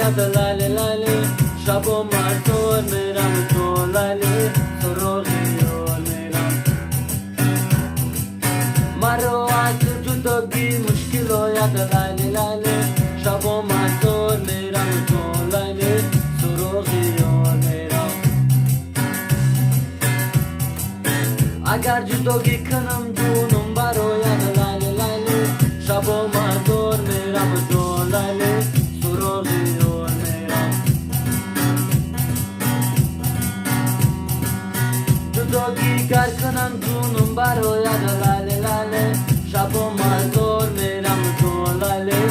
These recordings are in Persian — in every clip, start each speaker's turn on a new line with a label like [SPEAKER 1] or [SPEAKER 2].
[SPEAKER 1] یاد لاله لاله شب و مردور میرم تو لاله سراغیار میرم مرو از جدگی مشکل و یاد لاله لاله شب و مردور میرم تو لاله سراغیار میرم اگر جدگی کنم جونم برو یاد لاله لاله شب و مردور میرم تو لاله سراغیار میرم جدگی گر کنم جونم برو یاد لاله لاله شب و مردور میرم تو لاله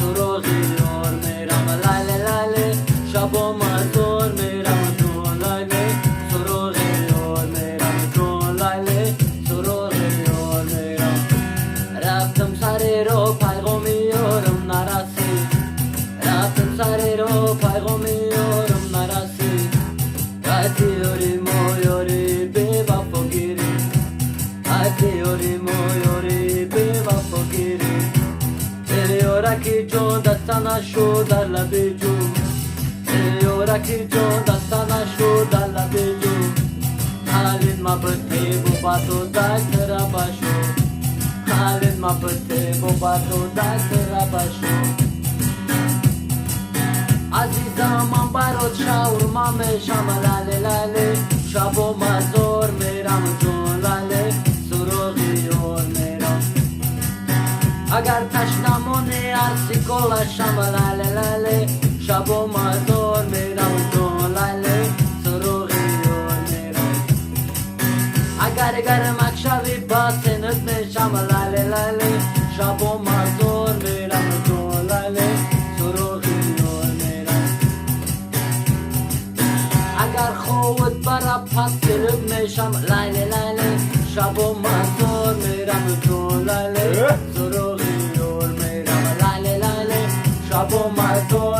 [SPEAKER 1] سراغیار میرم لاله لاله شب و مردور میرم تو لاله سراغیار میرم تو لاله سراغیار میرم رفتم سری رو پیغامی یارم نرسید رفتم سری رو پیغامی یارم نرسید رفتی یاری ما یاری به وفا گیری رفتی یاری ما یاری به وفا گیری یارکی جون دستانه شو در لبی جون یارکی جون دستانه شو در لبی جون حالین ما بطی بابا تو دست را باشو حالین ما بطی بابا تو دست را باشو عزیزم من برات شاورما میشم لاله لاله شب و مزار میرم جون لاله سراغیار میرم اگر تشنمونی عرصی کلشم لاله لاله شب و مزار میرم جون لاله سراغیار میرم اگر گرمک شوی باسنت میشم لاله لاله شب و مزار میرم جون لاله سراغیار میرم اگر خود برا پس گرب میشم لاله لاله شب و مزار میرم تو لاله سراغیار میرم لاله لاله شب و مزار